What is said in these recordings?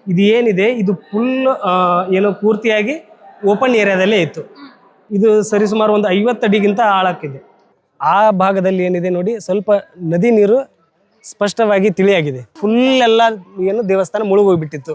ಇದು ಏನಿದೆ ಇದು ಫುಲ್ ಏನೋ ಪೂರ್ತಿಯಾಗಿ ಓಪನ್ ಏರಿಯಾದಲ್ಲೇ ಇತ್ತು. ಇದು ಸರಿಸುಮಾರು ಒಂದು 50 ಅಡಿಗಿಂತ ಆಳಕ್ಕಿದೆ. ಆ ಭಾಗದಲ್ಲಿ ಏನಿದೆ ನೋಡಿ, ಸ್ವಲ್ಪ ನದಿ ನೀರು ಸ್ಪಷ್ಟವಾಗಿ ತಿಳಿಯಾಗಿದೆ. ಫುಲ್ ಎಲ್ಲ ಏನು ದೇವಸ್ಥಾನ ಮುಳುಗೋಗ್ಬಿಟ್ಟಿತ್ತು.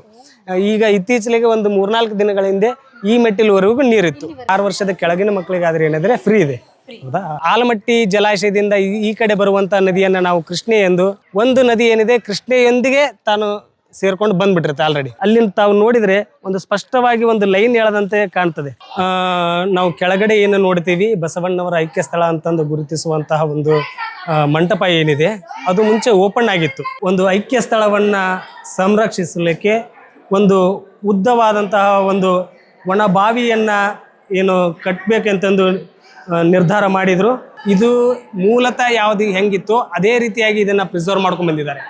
ಈಗ ಇತ್ತೀಚೆಗೆ ಒಂದು 3-4 ದಿನಗಳ ಹಿಂದೆ ಈ ಮೆಟ್ಟಿಲುವರೆಗೂ ನೀರಿತ್ತು. 6 ವರ್ಷದ ಕೆಳಗಿನ ಮಕ್ಕಳಿಗಾದ್ರೆ ಏನಾದ್ರೆ ಫ್ರೀ ಇದೆ. ಹೌದಾ? ಆಲಮಟ್ಟಿ ಜಲಾಶಯದಿಂದ ಈ ಕಡೆ ಬರುವಂತ ನದಿಯನ್ನ ನಾವು ಕೃಷ್ಣೆ ಎಂದು, ಒಂದು ನದಿ ಏನಿದೆ ಕೃಷ್ಣೆಯೊಂದಿಗೆ ತಾನು ಸೇರ್ಕೊಂಡು ಬಂದ್ಬಿಟ್ಟಿರುತ್ತೆ ಆಲ್ರೆಡಿ. ಅಲ್ಲಿಂದ ತಾವು ನೋಡಿದ್ರೆ ಒಂದು ಸ್ಪಷ್ಟವಾಗಿ ಒಂದು ಲೈನ್ ಎಳೆದಂತೆ ಕಾಣ್ತದೆ. ನಾವು ಕೆಳಗಡೆ ಏನು ನೋಡ್ತೀವಿ, ಬಸವಣ್ಣವರ ಐಕ್ಯ ಸ್ಥಳ ಅಂತಂದು ಗುರುತಿಸುವಂತಹ ಒಂದು ಮಂಟಪ ಏನಿದೆ, ಅದು ಮುಂಚೆ ಓಪನ್ ಆಗಿತ್ತು. ಒಂದು ಐಕ್ಯ ಸ್ಥಳವನ್ನ ಸಂರಕ್ಷಿಸಲಿಕ್ಕೆ ಒಂದು ಉದ್ದವಾದಂತಹ ಒಂದು ಒಣ ಬಾವಿಯನ್ನ ಏನು ಕಟ್ಟಬೇಕಂತಂದು ನಿರ್ಧಾರ ಮಾಡಿದ್ರು. ಇದು ಮೂಲತಃ ಯಾವ್ದು ಹೆಂಗಿತ್ತು ಅದೇ ರೀತಿಯಾಗಿ ಇದನ್ನ ಪ್ರಿಸರ್ವ್ ಮಾಡ್ಕೊಂಡು ಬಂದಿದ್ದಾರೆ.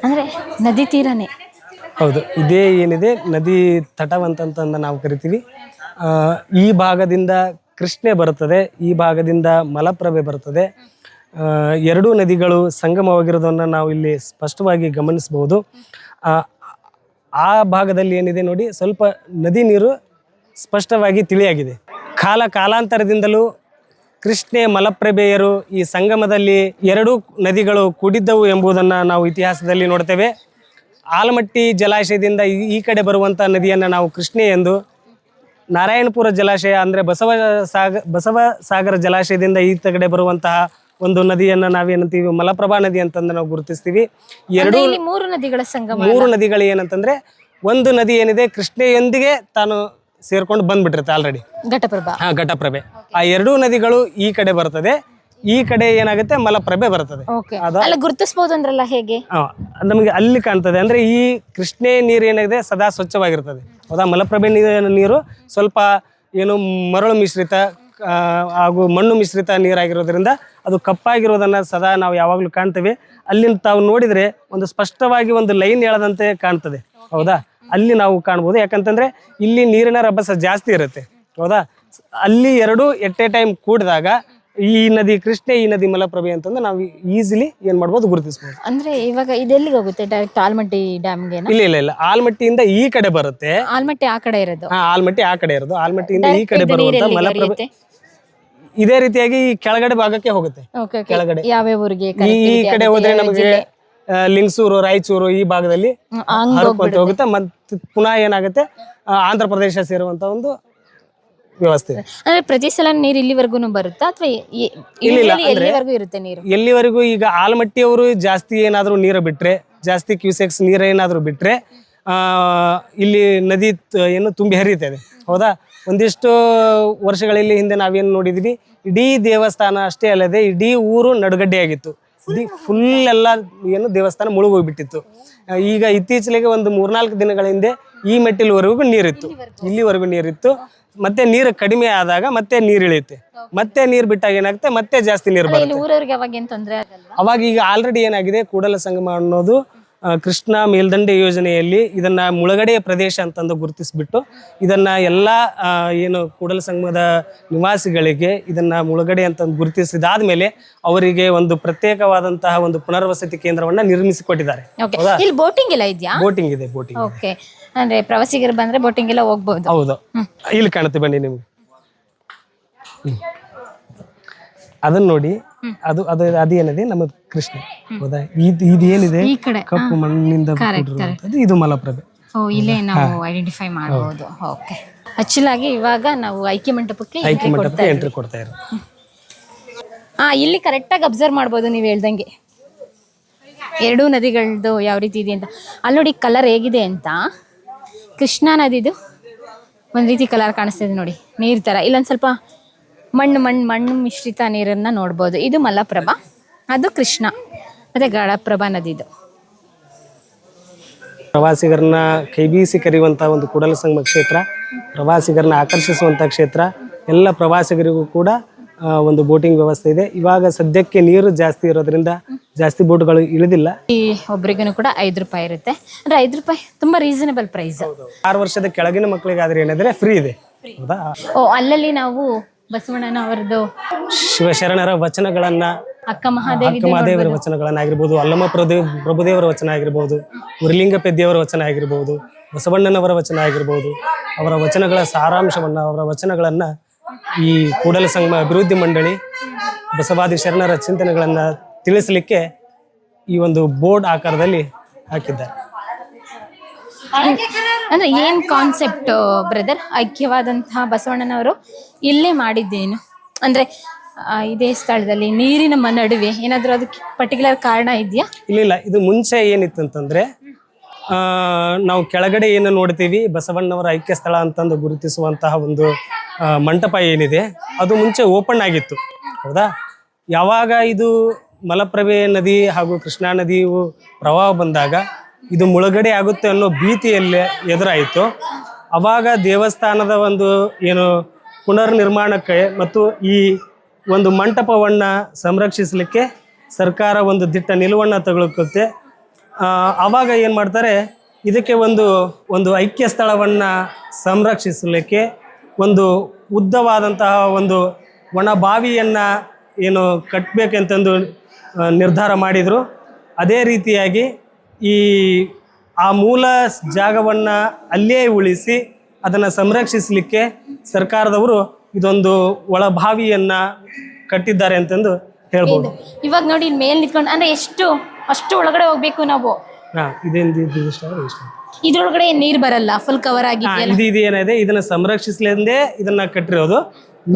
ಅಂದ್ರೆ ನದಿ ತೀರನೇ. ಹೌದು, ಇದೇ ಏನಿದೆ ನದಿ ತಟವಂತಂದ ನಾವು ಕರಿತೀವಿ. ಈ ಭಾಗದಿಂದ ಕೃಷ್ಣೆ ಬರುತ್ತದೆ, ಈ ಭಾಗದಿಂದ ಮಲಪ್ರಭೆ ಬರುತ್ತದೆ. ಎರಡೂ ನದಿಗಳು ಸಂಗಮವಾಗಿರೋದನ್ನು ನಾವು ಇಲ್ಲಿ ಸ್ಪಷ್ಟವಾಗಿ ಗಮನಿಸಬಹುದು. ಆ ಭಾಗದಲ್ಲಿ ಏನಿದೆ ನೋಡಿ, ಸ್ವಲ್ಪ ನದಿ ನೀರು ಸ್ಪಷ್ಟವಾಗಿ ತಿಳಿಯಾಗಿದೆ. ಕಾಲಾಂತರದಿಂದಲೂ ಕೃಷ್ಣೆ ಮಲಪ್ರಭೆಯರು ಈ ಸಂಗಮದಲ್ಲಿ ಎರಡೂ ನದಿಗಳು ಕೂಡಿದ್ದವು ಎಂಬುದನ್ನು ನಾವು ಇತಿಹಾಸದಲ್ಲಿ ನೋಡ್ತೇವೆ. ಆಲಮಟ್ಟಿ ಜಲಾಶಯದಿಂದ ಈ ಕಡೆ ಬರುವಂಥ ನದಿಯನ್ನು ನಾವು ಕೃಷ್ಣೆ ಎಂದು, ನಾರಾಯಣಪುರ ಜಲಾಶಯ ಅಂದರೆ ಬಸವಸಾಗರ ಜಲಾಶಯದಿಂದ ಈ ಕಡೆ ಬರುವಂತಹ ಒಂದು ನದಿಯನ್ನು ನಾವೇನಂತೀವಿ ಮಲಪ್ರಭಾ ನದಿ ಅಂತಂದು ನಾವು ಗುರುತಿಸ್ತೀವಿ. ಮೂರು ನದಿಗಳ ಸಂಗಮ. ಮೂರು ನದಿಗಳು ಏನಂತಂದ್ರೆ, ಒಂದು ನದಿ ಏನಿದೆ ಕೃಷ್ಣೆಯೊಂದಿಗೆ ತಾನು ಸೇರ್ಕೊಂಡು ಬಂದ್ಬಿಟ್ಟಿರುತ್ತೆ ಆಲ್ರೆಡಿ, ಘಟಪ್ರಭೆ. ಆ ಎರಡೂ ನದಿಗಳು ಈ ಕಡೆ ಬರ್ತದೆ, ಈ ಕಡೆ ಏನಾಗುತ್ತೆ ಮಲಪ್ರಭೆ ಬರ್ತದೆ. ಗುರುತಿಸಬಹುದು ಅಂದ್ರಲ್ಲ, ಹೇಗೆ ನಮಗೆ ಅಲ್ಲಿ ಕಾಣ್ತದೆ ಅಂದ್ರೆ ಈ ಕೃಷ್ಣೆ ನೀರು ಏನಾಗಿದೆ ಸದಾ ಸ್ವಚ್ಛವಾಗಿರ್ತದೆ. ಹೌದಾ? ಮಲಪ್ರಭೆ ನೀರು ಸ್ವಲ್ಪ ಏನು ಮರಳು ಮಿಶ್ರಿತ ಹಾಗೂ ಮಣ್ಣು ಮಿಶ್ರಿತ ನೀರಾಗಿರೋದ್ರಿಂದ ಅದು ಕಪ್ಪಾಗಿರೋದನ್ನ ಸದಾ ನಾವು ಯಾವಾಗಲೂ ಕಾಣ್ತೇವೆ. ಅಲ್ಲಿಂದ ತಾವು ನೋಡಿದ್ರೆ ಒಂದು ಸ್ಪಷ್ಟವಾಗಿ ಒಂದು ಲೈನ್ ಎಳೆದಂತೆ ಕಾಣ್ತದೆ. ಹೌದಾ? ಅಲ್ಲಿ ನಾವು ಕಾಣ್ಬೋದು. ಯಾಕಂತಂದ್ರೆ ಇಲ್ಲಿ ನೀರಿನ ರಭಸ ಜಾಸ್ತಿ ಇರುತ್ತೆ. ಹೌದಾ? ಅಲ್ಲಿ ಎರಡು ಎಟ್ ಎ ಟೈಮ್ ಕೂಡಿದಾಗ ಈ ನದಿ ಕೃಷ್ಣೆ, ಈ ನದಿ ಮಲಪ್ರಭೆ ಅಂತಂದ್ರೆ ನಾವು ಈಸಿಲಿ ಏನ್ ಮಾಡ್ಬೋದು, ಗುರುತಿಸಬಹುದು. ಅಂದ್ರೆ ಇವಾಗ ಇದೆಲ್ಲಿಗೆ ಹೋಗುತ್ತೆ? ಡೈರೆಕ್ಟ್ ಆಲ್ಮಟ್ಟಿ ಡ್ಯಾಮ್ಗೆ? ಇಲ್ಲ, ಆಲ್ಮಟ್ಟಿಯಿಂದ ಈ ಕಡೆ ಬರುತ್ತೆ. ಆಲ್ಮಟ್ಟಿ ಆ ಕಡೆ ಇರೋದು? ಆಲ್ಮಟ್ಟಿ ಆ ಕಡೆ ಇರೋದು. ಆಲ್ಮಟ್ಟಿಯಿಂದ ಈ ಕಡೆ ಬರುವಂತ ಮಲಪ್ರಭೆ ಇದೇ ರೀತಿಯಾಗಿ ಈ ಕೆಳಗಡೆ ಭಾಗಕ್ಕೆ ಹೋಗುತ್ತೆ. ಕೆಳಗಡೆ ಯಾವ ಊರಿಗೆ? ಈ ಕಡೆ ಹೋದ್ರೆ ನಮಗೆ ಲಿಂಗಸೂರು, ರಾಯಚೂರು ಈ ಭಾಗದಲ್ಲಿ ಹೋಗುತ್ತೆ. ಮತ್ತೆ ಪುನಃ ಏನಾಗುತ್ತೆ, ಆಂಧ್ರ ಪ್ರದೇಶ ಸೇರುವಂತ ಒಂದು ವ್ಯವಸ್ಥೆ. ಅಂದ್ರೆ ಪ್ರತಿ ಸಲ ನೀರು ಇಲ್ಲಿವರೆಗೂ ಬರುತ್ತಾ ಅಥವಾ ಎಲ್ಲಿವರೆಗೂ ಇರುತ್ತೆ ನೀರು? ಎಲ್ಲಿವರೆಗೂ ಈಗ ಆಲಮಟ್ಟಿಯವರು ಜಾಸ್ತಿ ಏನಾದ್ರು ನೀರು ಬಿಟ್ರೆ, ಜಾಸ್ತಿ ಕ್ಯೂಸೆಕ್ಸ್ ನೀರು ಏನಾದ್ರು ಬಿಟ್ರೆ ಇಲ್ಲಿ ನದಿ ಏನು ತುಂಬಿ ಹರಿಯುತ್ತದೆ. ಹೌದಾ? ಒಂದಿಷ್ಟು ವರ್ಷಗಳಲ್ಲಿ ಹಿಂದೆ ನಾವೇನು ನೋಡಿದ್ವಿ, ಇಡೀ ದೇವಸ್ಥಾನ ಅಷ್ಟೇ ಅಲ್ಲದೆ ಇಡೀ ಊರು ನಡುಗಡ್ಡೆಯಾಗಿತ್ತು. ಫುಲ್ ಎಲ್ಲ ಏನು ದೇವಸ್ಥಾನ ಮುಳುಗೋಗ್ಬಿಟ್ಟಿತ್ತು. ಈಗ ಇತ್ತೀಚೆಗೆ ಒಂದು 3-4 ದಿನಗಳ ಹಿಂದೆ ಈ ಮೆಟ್ಟಿಲುವರೆಗೂ ನೀರಿತ್ತು, ಇಲ್ಲಿವರೆಗೂ ನೀರಿತ್ತು. ಮತ್ತೆ ನೀರು ಕಡಿಮೆ ಆದಾಗ ಮತ್ತೆ ನೀರು ಇಳಿಯುತ್ತೆ, ಮತ್ತೆ ನೀರು ಬಿಟ್ಟಾಗ ಏನಾಗುತ್ತೆ, ಮತ್ತೆ ಜಾಸ್ತಿ ನೀರು ಬರುತ್ತೆ. ಅವಾಗ ಈಗ ಆಲ್ರೆಡಿ ಏನಾಗಿದೆ, ಕೂಡಲ ಸಂಗಮ ಅನ್ನೋದು ಕೃಷ್ಣ ಮೇಲ್ದಂಡೆ ಯೋಜನೆಯಲ್ಲಿ ಇದನ್ನ ಮುಳುಗಡೆಯ ಪ್ರದೇಶ ಅಂತಂದು ಗುರುತಿಸ್ಬಿಟ್ಟು ಇದನ್ನ ಎಲ್ಲ ಏನು ಕೂಡಲ ಸಂಗಮದ ನಿವಾಸಿಗಳಿಗೆ ಇದನ್ನ ಮುಳುಗಡೆ ಅಂತ ಗುರುತಿಸಿದಾದ್ಮೇಲೆ ಅವರಿಗೆ ಒಂದು ಪ್ರತ್ಯೇಕವಾದಂತಹ ಒಂದು ಪುನರ್ವಸತಿ ಕೇಂದ್ರವನ್ನ ನಿರ್ಮಿಸಿಕೊಟ್ಟಿದ್ದಾರೆ. ಬೋಟಿಂಗ್ ಎಲ್ಲ ಇದೆಯಾ? ಬೋಟಿಂಗ್ ಇದೆ, ಬೋಟಿಂಗ್. ಓಕೆ, ಅಂದ್ರೆ ಪ್ರವಾಸಿಗರು ಬಂದ್ರೆ ಬೋಟಿಂಗ್ ಎಲ್ಲ ಹೋಗ್ಬಹುದು. ಹೌದು, ಇಲ್ಲಿ ಕಾಣುತ್ತೆ ಬನ್ನಿ ನಿಮ್ಗೆ. ಅದನ್ನ ನೋಡಿ, ಅದೇನಿದೆ ನಮ್ಮ ಕೃಷ್ಣ. ಹೌದಾ? ಇದು ಏನಿದೆ ಕಪ್ಪು ಮಣ್ಣಿನಿಂದ ಕೂಡಿರುವಂತದ್ದು, ಇದು ಮಲಪ್ರಭೆ. ಇಲ್ಲೇ ನಾವು ಐಡೆಂಟಿಫೈ ಮಾಡಬಹುದು. ಓಕೆ, ಆಕ್ಚುಲಾಗಿ ಇವಾಗ ನಾವು ಐಕ್ಯ ಮಂಟಪಕ್ಕೆ ಎಂಟ್ರಿ ಕೊಡ್ತಾ ಇರೋದು. ಇಲ್ಲಿ ಕರೆಕ್ಟ್ ಆಗಿ ಅಬ್ಸರ್ವ್ ಮಾಡಬಹುದು ನೀವು ಹೇಳ್ದಂಗೆ ಎರಡೂ ನದಿಗಳದ್ದು ಯಾವ ರೀತಿ ಇದೆ ಅಂತ. ಅಲ್ಲಿ ನೋಡಿ ಕಲರ್ ಹೇಗಿದೆ ಅಂತ. ಕೃಷ್ಣಾ ನದಿದು ಒಂದ್ ರೀತಿ ಕಲರ್ ಕಾಣಿಸ್ತಿದೆ ನೋಡಿ, ನೀರ್ ತರ. ಇಲ್ಲೊಂದ್ ಸ್ವಲ್ಪ ಮಣ್ಣು ಮಿಶ್ರಿತ ನೀರನ್ನ ನೋಡ್ಬೋದು. ಇದು ಮಲಪ್ರಭಾ, ಅದು ಕೃಷ್ಣ, ಮತ್ತೆ ಘಟಪ್ರಭಾ ನದಿದು. ಪ್ರವಾಸಿಗರನ್ನ ಕೈಬೀಸಿ ಕರೆಯುವಂತ ಒಂದು ಕೂಡಲ ಸಂಗಮ ಕ್ಷೇತ್ರ, ಪ್ರವಾಸಿಗರನ್ನ ಆಕರ್ಷಿಸುವಂತ ಕ್ಷೇತ್ರ. ಎಲ್ಲ ಪ್ರವಾಸಿಗರಿಗೂ ಕೂಡ ಒಂದು ಬೋಟಿಂಗ್ ವ್ಯವಸ್ಥೆ ಇದೆ. ಇವಾಗ ಸದ್ಯಕ್ಕೆ ನೀರು ಜಾಸ್ತಿ ಇರೋದ್ರಿಂದ ಜಾಸ್ತಿ ಬೋಟ್ಗಳು ಇಳಿದಿಲ್ಲ. ಈ ಒಬ್ಬರಿಗೂ ಕೂಡ 5 ರೂಪಾಯಿ ಇರುತ್ತೆ. ಅಂದ್ರೆ 5 ರೂಪಾಯಿ ತುಂಬಾ ರೀಸನಬಲ್ ಪ್ರೈಸ್. 6 ವರ್ಷದ ಕೆಳಗಿನ ಮಕ್ಕಳಿಗಾದ್ರೆ ಏನಾದ್ರೆ ಫ್ರೀ ಇದೆ. ಹೌದಾ? ಅಲ್ಲಲ್ಲಿ ನಾವು ಬಸವಣ್ಣನ ಅವರದ್ದು ಶಿವಶರಣರ ವಚನಗಳನ್ನ ಅಕ್ಕ ಮಹಾದೇವಿ ಅಕ್ಕ ಮಹಾದೇವರ ವಚನಗಳನ್ನಾಗಿರ್ಬೋದು, ಅಲ್ಲಮ ಪ್ರಭುದೇವರ ವಚನ ಆಗಿರ್ಬೋದು, ಉರ್ಲಿಂಗ ಪೆದ್ದಿಯವರ ವಚನ ಆಗಿರ್ಬೋದು, ಬಸವಣ್ಣನವರ ವಚನ ಆಗಿರ್ಬೋದು, ಅವರ ವಚನಗಳ ಸಾರಾಂಶವನ್ನು, ಅವರ ವಚನಗಳನ್ನು ಈ ಕೂಡಲ ಸಂಗಮ ಅಭಿವೃದ್ಧಿ ಮಂಡಳಿ ಬಸವಾದಿ ಶರಣರ ಚಿಂತನೆಗಳನ್ನು ತಿಳಿಸಲಿಕ್ಕೆ ಈ ಒಂದು ಬೋರ್ಡ್ ಆಕಾರದಲ್ಲಿ ಹಾಕಿದ್ದಾರೆ. ಅಂದ್ರೆ ಏನ್ ಕಾನ್ಸೆಪ್ಟ್ ಬ್ರದರ್? ಐಕ್ಯವಾದಂತಹ ಬಸವಣ್ಣನವರು ಇಲ್ಲೇ ಮಾಡಿದ್ದೇನು ಅಂದ್ರೆ ಇದೇ ಸ್ಥಳದಲ್ಲಿ ನೀರಿನ ನಡುವೆ ಏನಾದ್ರು ಅದಕ್ಕೆ ಪರ್ಟಿಕ್ಯುಲರ್ ಕಾರಣ ಇದೆಯಾ? ಇಲ್ಲ, ಇದು ಮುಂಚೆ ಏನಿತ್ತು ಅಂತಂದ್ರೆ ನಾವು ಕೆಳಗಡೆ ಏನು ನೋಡ್ತೀವಿ ಬಸವಣ್ಣವರ ಐಕ್ಯ ಸ್ಥಳ ಅಂತಂದು ಗುರುತಿಸುವಂತಹ ಒಂದು ಮಂಟಪ ಏನಿದೆ ಅದು ಮುಂಚೆ ಓಪನ್ ಆಗಿತ್ತು. ಹೌದಾ? ಯಾವಾಗ ಇದು ಮಲಪ್ರಭೆ ನದಿ ಹಾಗೂ ಕೃಷ್ಣಾ ನದಿಯು ಪ್ರವಾಹ ಬಂದಾಗ ಇದು ಮುಳುಗಡೆ ಆಗುತ್ತೆ ಅನ್ನೋ ಭೀತಿಯಲ್ಲಿ ಎದುರಾಯಿತು. ಅವಾಗ ದೇವಸ್ಥಾನದ ಒಂದು ಏನು ಪುನರ್ ನಿರ್ಮಾಣಕ್ಕೆ ಮತ್ತು ಈ ಒಂದು ಮಂಟಪವನ್ನು ಸಂರಕ್ಷಿಸಲಿಕ್ಕೆ ಸರ್ಕಾರ ಒಂದು ದಿಟ್ಟ ನಿಲುವನ್ನು ತಗೊಳ್ಳುತ್ತೆ. ಆವಾಗ ಏನು ಮಾಡ್ತಾರೆ, ಇದಕ್ಕೆ ಒಂದು ಐಕ್ಯ ಸ್ಥಳವನ್ನು ಸಂರಕ್ಷಿಸಲಿಕ್ಕೆ ಒಂದು ಉದ್ದವಾದಂತಹ ಒಂದು ಒಣ ಬಾವಿಯನ್ನು ಏನು ಕಟ್ಟಬೇಕಂತಂದು ನಿರ್ಧಾರ ಮಾಡಿದರು. ಅದೇ ರೀತಿಯಾಗಿ ಆ ಮೂಲ ಜಾಗವನ್ನು ಅಲ್ಲೇ ಉಳಿಸಿ ಅದನ್ನು ಸಂರಕ್ಷಿಸಲಿಕ್ಕೆ ಸರ್ಕಾರದವರು ಇದೊಂದು ಒಳಬಾವಿಯನ್ನು ಕಟ್ಟಿದ್ದಾರೆ ಅಂತಂದು ಹೇಳ್ಬೋದು. ಇವಾಗ ನೋಡಿ ಮೇಲ್ ನಿಂತ್ಕೊಂಡು ಅಂದ್ರೆ ಅಷ್ಟು ಒಳಗಡೆ ಹೋಗ್ಬೇಕು ನಾವು. ಇದ್ರೊಳಗಡೆ ನೀರ್ ಬರಲ್ಲ, ಫುಲ್ ಕವರ್ ಆಗಿದೆಯಲ್ಲ. ಇದು ಏನಿದೆ ಇದನ್ನ ಸಂರಕ್ಷಿಸಲೆಂದೇ ಇದನ್ನ ಕಟ್ಟಿರೋದು.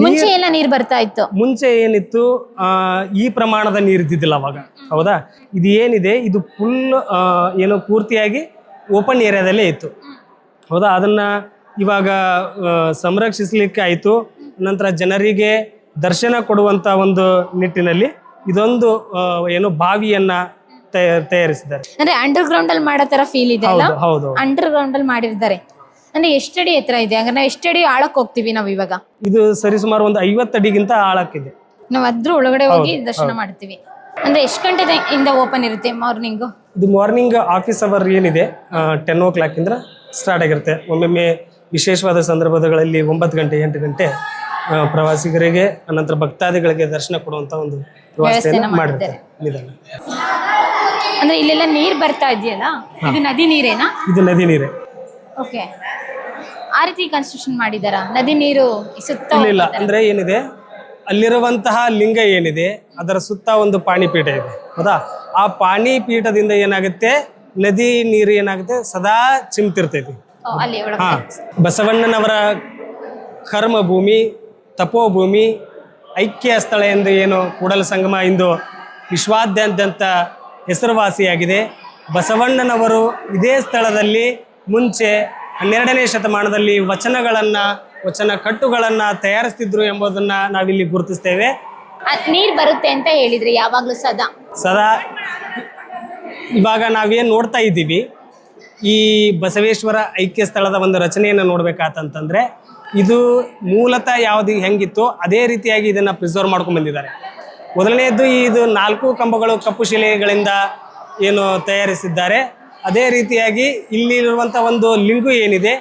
ಮುಂಚೆ ಎಲ್ಲ ನೀರ್ ಬರ್ತಾ ಇತ್ತು. ಮುಂಚೆ ಏನಿತ್ತು, ಈ ಪ್ರಮಾಣದ ನೀರು ಇದ್ದಿದ್ದಿಲ್ಲ ಅವಾಗ. ಹೌದಾ? ಇದು ಏನಿದೆ ಇದು ಫುಲ್ ಏನು ಪೂರ್ತಿಯಾಗಿ ಓಪನ್ ಏರಿಯಾದಲ್ಲೇ ಇತ್ತು. ಹೌದಾ? ಅದನ್ನ ಇವಾಗ ಸಂರಕ್ಷಿಸಲಿಕ್ಕೆ ಆಯಿತು. ನಂತರ ಜನರಿಗೆ ದರ್ಶನ ಕೊಡುವಂತ ಒಂದು ನಿಟ್ಟಿನಲ್ಲಿ ಇದೊಂದು ಏನು ಬಾವಿಯನ್ನ ತಯಾರಿಸಿದ್ದಾರೆ. ಅಂದ್ರೆ ಅಂಡರ್ ಗ್ರೌಂಡ್ ಅಲ್ಲಿ ಮಾಡೋ ತರ ಫೀಲ್ ಇದೆ. ಹೌದು, ಅಂಡರ್ ಗ್ರೌಂಡ್ ಅಲ್ಲಿ ಮಾಡಿರ್ತಾರೆ. ಅಂದ್ರೆ ಎಷ್ಟಡಿ ಎತ್ತರ ಇದೆ? ಹಂಗಾರೆ ನಾವು ಎಷ್ಟಡಿ ಆಳಕ್ಕೆ ಹೋಗ್ತೀವಿ ನಾವು ಇವಾಗ? ಇದು ಸರಿಸುಮಾರು ಒಂದು 50 ಅಡಿಗಿಂತ ಆಳಕ್ಕಿದೆ. ನಾವು ಅದ್ರ ಒಳಗಡೆ ಹೋಗಿ ದರ್ಶನ ಮಾಡ್ತೀವಿ. ಅಂದ್ರೆ ಎಷ್ಟು ಗಂಟೆಯಿಂದ ಓಪನ್ ಇರುತ್ತೆ ಮಾರ್ನಿಂಗ್? ಇದು ಮಾರ್ನಿಂಗ್ ಆಫೀಸ್ ಅವರ್ ಏನಿದೆ 10 o'clock ಇಂದ ಸ್ಟಾರ್ಟ್ ಆಗಿರುತ್ತೆ. ಒಮ್ಮೊಮ್ಮೆ ವಿಶೇಷವಾದ ಸಂದರ್ಭಗಳಲ್ಲಿ 9 ಗಂಟೆ 8 ಗಂಟೆ ಪ್ರವಾಸಿಗರಿಗೆ ಅನಂತರ ಭಕ್ತಾದಿಗಳಿಗೆ ದರ್ಶನ ಕೊಡುವಂತ ಒಂದು ವ್ಯವಸ್ಥೆಯನ್ನು ಮಾಡಿರ್ತಾರೆ. ಅಂದ್ರೆ ಇಲ್ಲೆಲ್ಲ ನೀರ್ ಬರ್ತಾ ಇದೆಯಲ್ಲ, ಇದು ನದಿ ನೀರೇನಾ? ಇದು ನದಿ ನೀರೇ. ಓಕೆ, ಆ ರೀತಿ ಕನ್ಸ್ಟ್ರಕ್ಷನ್ ಮಾಡಿದಾರ? ನದಿ ನೀರು ಸುತ್ತ ಇಲ್ಲ, ಅಂದ್ರೆ ಏನಿದೆ ಅಲ್ಲಿರುವಂತಹ ಲಿಂಗ ಏನಿದೆ ಅದರ ಸುತ್ತ ಒಂದು ಪಾಣಿಪೀಠ ಇದೆ. ಹೌದಾ? ಆ ಪಾಣಿಪೀಠದಿಂದ ಏನಾಗುತ್ತೆ, ನದಿ ನೀರು ಏನಾಗುತ್ತೆ ಸದಾ ಚಿಮ್ತಿರ್ತೈತಿ. ಬಸವಣ್ಣನವರ ಕರ್ಮ ಭೂಮಿ, ತಪೋಭೂಮಿ, ಐಕ್ಯ ಸ್ಥಳ ಎಂದು ಏನು ಕೂಡಲ ಸಂಗಮ ಇಂದು ವಿಶ್ವಾದ್ಯಂತ ಹೆಸರುವಾಸಿಯಾಗಿದೆ. ಬಸವಣ್ಣನವರು ಇದೇ ಸ್ಥಳದಲ್ಲಿ ಮುಂಚೆ 12ನೇ ಶತಮಾನದಲ್ಲಿ ವಚನ ಕಟ್ಟುಗಳನ್ನು ತಯಾರಿಸ್ತಿದ್ರು ಎಂಬುದನ್ನು ನಾವಿಲ್ಲಿ ಗುರುತಿಸ್ತೇವೆ. ನೀರು ಬರುತ್ತೆ ಅಂತ ಹೇಳಿದ್ರೆ ಯಾವಾಗಲೂ ಸದಾ ಇವಾಗ ನಾವೇನು ನೋಡ್ತಾ ಇದ್ದೀವಿ, ಈ ಬಸವೇಶ್ವರ ಐಕ್ಯ ಸ್ಥಳದ ಒಂದು ರಚನೆಯನ್ನು ನೋಡ್ಬೇಕಾತಂತಂದ್ರೆ ಇದು ಮೂಲತಃ ಯಾವುದು ಹೆಂಗಿತ್ತು ಅದೇ ರೀತಿಯಾಗಿ ಇದನ್ನು ಪ್ರಿಸರ್ವ್ ಮಾಡ್ಕೊಂಡು ಬಂದಿದ್ದಾರೆ. ಮೊದಲನೆಯದ್ದು ಇದು 4 ಕಂಬಗಳು ಕಪ್ಪು ಶಿಲೆಗಳಿಂದ ಏನು ತಯಾರಿಸಿದ್ದಾರೆ. ಅದೇ ರೀತಿಯಾಗಿ ಇಲ್ಲಿರುವಂಥ ಒಂದು ಲಿಂಗು ಏನಿದೆ,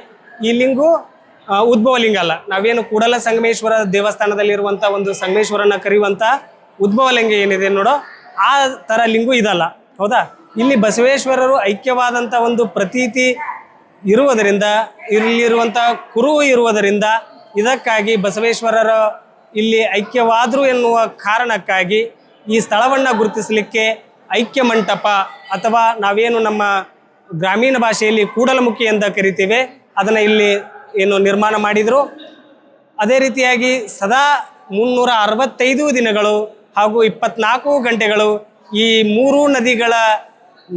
ಈ ಲಿಂಗು ಉದ್ಭವ ಲಿಂಗ ಅಲ್ಲ. ನಾವೇನು ಕೂಡಲ ಸಂಗಮೇಶ್ವರ ದೇವಸ್ಥಾನದಲ್ಲಿರುವಂಥ ಒಂದು ಸಂಗಮೇಶ್ವರನ ಕರೆಯುವಂಥ ಉದ್ಭವ ಲಿಂಗ ಏನಿದೆ ನೋಡೋ, ಆ ಥರ ಲಿಂಗು ಇದಲ್ಲ. ಹೌದಾ? ಇಲ್ಲಿ ಬಸವೇಶ್ವರರು ಐಕ್ಯವಾದಂಥ ಒಂದು ಪ್ರತೀತಿ ಇರುವುದರಿಂದ, ಇಲ್ಲಿರುವಂಥ ಕುರು ಇರುವುದರಿಂದ, ಇದಕ್ಕಾಗಿ ಬಸವೇಶ್ವರರ ಇಲ್ಲಿ ಐಕ್ಯವಾದರು ಎನ್ನುವ ಕಾರಣಕ್ಕಾಗಿ ಈ ಸ್ಥಳವನ್ನು ಗುರುತಿಸಲಿಕ್ಕೆ ಐಕ್ಯ ಮಂಟಪ ಅಥವಾ ನಾವೇನು ನಮ್ಮ ಗ್ರಾಮೀಣ ಭಾಷೆಯಲ್ಲಿ ಕೂಡಲಮುಖಿ ಅಂತ ಕರಿತೀವಿ ಅದನ್ನು ಇಲ್ಲಿ ಏನು ನಿರ್ಮಾಣ ಮಾಡಿದರು. ಅದೇ ರೀತಿಯಾಗಿ ಸದಾ 365 ದಿನಗಳು ಹಾಗೂ 24 ಗಂಟೆಗಳು ಈ 3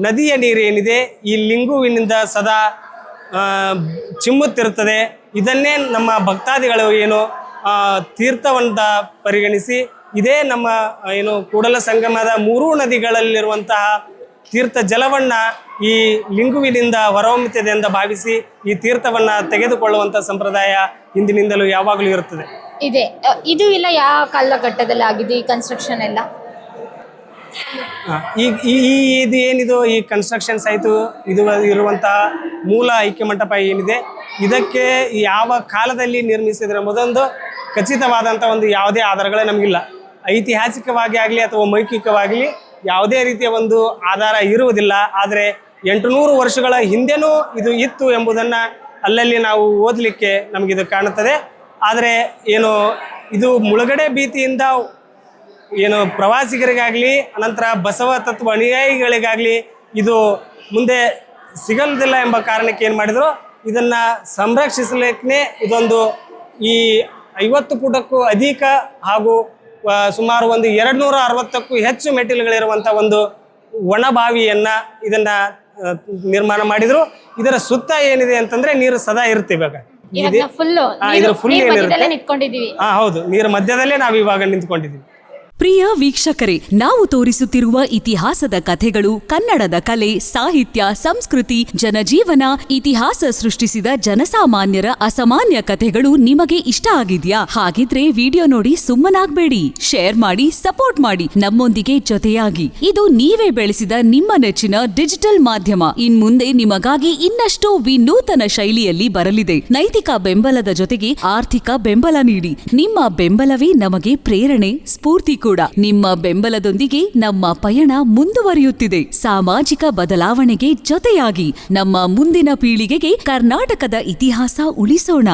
ನದಿಯ ನೀರು ಏನಿದೆ ಈ ಲಿಂಗುವಿನಿಂದ ಸದಾ ಚಿಮ್ಮುತ್ತಿರುತ್ತದೆ. ಇದನ್ನೇ ನಮ್ಮ ಭಕ್ತಾದಿಗಳು ಏನು ತೀರ್ಥವಂತ ಪರಿಗಣಿಸಿ ಇದೇ ನಮ್ಮ ಏನು ಕೂಡಲ ಸಂಗಮದ 3 ನದಿಗಳಲ್ಲಿರುವಂತಹ ತೀರ್ಥ ಜಲವನ್ನು ಈ ಲಿಂಗುವಿನಿಂದ ಹೊರಹೊಮ್ಮುತ್ತದೆ ಎಂದು ಭಾವಿಸಿ ಈ ತೀರ್ಥವನ್ನು ತೆಗೆದುಕೊಳ್ಳುವಂಥ ಸಂಪ್ರದಾಯ ಹಿಂದಿನಿಂದಲೂ ಯಾವಾಗಲೂ ಇರುತ್ತದೆ. ಇದು ಇಲ್ಲ ಯಾವ ಕಾಲಘಟ್ಟದಲ್ಲಿ ಆಗಿದೆ ಈ ಕನ್ಸ್ಟ್ರಕ್ಷನ್ ಎಲ್ಲ? ಇದು ಏನಿದು ಈ ಕನ್ಸ್ಟ್ರಕ್ಷನ್ಸ್ ಆಯಿತು, ಇದು ಇರುವಂತಹ ಮೂಲ ಐಕ್ಯ ಮಂಟಪ ಏನಿದೆ ಇದಕ್ಕೆ ಯಾವ ಕಾಲದಲ್ಲಿ ನಿರ್ಮಿಸಿದ್ರೆ ಎಂಬುದೊಂದು ಖಚಿತವಾದಂಥ ಒಂದು ಯಾವುದೇ ಆಧಾರಗಳೇ ನಮಗಿಲ್ಲ. ಐತಿಹಾಸಿಕವಾಗಿ ಆಗಲಿ ಅಥವಾ ಮೌಖಿಕವಾಗಲಿ ಯಾವುದೇ ರೀತಿಯ ಒಂದು ಆಧಾರ ಇರುವುದಿಲ್ಲ. ಆದರೆ 800 ವರ್ಷಗಳ ಹಿಂದೆನೂ ಇದು ಇತ್ತು ಎಂಬುದನ್ನು ಅಲ್ಲಲ್ಲಿ ನಾವು ಓದಲಿಕ್ಕೆ ನಮಗಿದು ಕಾಣುತ್ತದೆ. ಆದರೆ ಏನು ಇದು ಮುಳುಗಡೆ ಭೀತಿಯಿಂದ ಏನು ಪ್ರವಾಸಿಗರಿಗಾಗಲಿ ಅನಂತರ ಬಸವ ತತ್ವ ಅನುಯಾಯಿಗಳಿಗಾಗಲಿ ಇದು ಮುಂದೆ ಸಿಗಲ್ದಿಲ್ಲ ಎಂಬ ಕಾರಣಕ್ಕೆ ಏನು ಮಾಡಿದರು, ಇದನ್ನು ಸಂರಕ್ಷಿಸಲಿಕ್ಕೆ ಇದೊಂದು ಈ 50 ಫುಟಕ್ಕೂ ಅಧಿಕ ಹಾಗೂ ಸುಮಾರು ಒಂದು 260ಕ್ಕೂ ಹೆಚ್ಚು ಮೆಟ್ಟಿಲುಗಳಿರುವಂಥ ಒಂದು ಒಣಬಾವಿಯನ್ನು ಇದನ್ನು ನಿರ್ಮಾಣ ಮಾಡಿದರು. ಇದರ ಸುತ್ತ ಏನಿದೆ ಅಂತಂದರೆ ನೀರು ಸದಾ ಇರುತ್ತೆ. ಇವಾಗ ಇದರ ಫುಲ್ ಏನಿರುತ್ತೆ, ಹೌದು, ನೀರ ಮಧ್ಯದಲ್ಲೇ ನಾವು ಇವಾಗ ನಿಂತ್ಕೊಂಡಿದ್ದೀವಿ. ಪ್ರಿಯ ವೀಕ್ಷಕರೇ, ನಾವು ತೋರಿಸುತ್ತಿರುವ ಇತಿಹಾಸದ ಕಥೆಗಳು ಕನ್ನಡದ ಕಲೆ, ಸಾಹಿತ್ಯ, ಸಂಸ್ಕೃತಿ, ಜನಜೀವನ, ಇತಿಹಾಸ ಸೃಷ್ಟಿಸಿದ ಜನಸಾಮಾನ್ಯರ ಅಸಾಮಾನ್ಯ ಕಥೆಗಳು ನಿಮಗೆ ಇಷ್ಟ ಆಗಿದ್ಯಾ? ಹಾಗಿದ್ರೆ ವಿಡಿಯೋ ನೋಡಿ ಸುಮ್ಮನಾಗ್ಬೇಡಿ, ಶೇರ್ ಮಾಡಿ, ಸಪೋರ್ಟ್ ಮಾಡಿ, ನಮ್ಮೊಂದಿಗೆ ಜೊತೆಯಾಗಿ. ಇದು ನೀವೇ ಬೆಳೆಸಿದ ನಿಮ್ಮ ನೆಚ್ಚಿನ ಡಿಜಿಟಲ್ ಮಾಧ್ಯಮ. ಇನ್ಮುಂದೆ ನಿಮಗಾಗಿ ಇನ್ನಷ್ಟು ವಿನೂತನ ಶೈಲಿಯಲ್ಲಿ ಬರಲಿದೆ. ನೈತಿಕ ಬೆಂಬಲದ ಜೊತೆಗೆ ಆರ್ಥಿಕ ಬೆಂಬಲ ನೀಡಿ. ನಿಮ್ಮ ಬೆಂಬಲವೇ ನಮಗೆ ಪ್ರೇರಣೆ, ಸ್ಫೂರ್ತಿ ಕೂಡ. ನಿಮ್ಮ ಬೆಂಬಲದೊಂದಿಗೆ ನಮ್ಮ ಪಯಣ ಮುಂದುವರಿಯುತ್ತಿದೆ. ಸಾಮಾಜಿಕ ಬದಲಾವಣೆಗೆ ಜೊತೆಯಾಗಿ ನಮ್ಮ ಮುಂದಿನ ಪೀಳಿಗೆಗೆ ಕರ್ನಾಟಕದ ಇತಿಹಾಸ ಉಳಿಸೋಣ.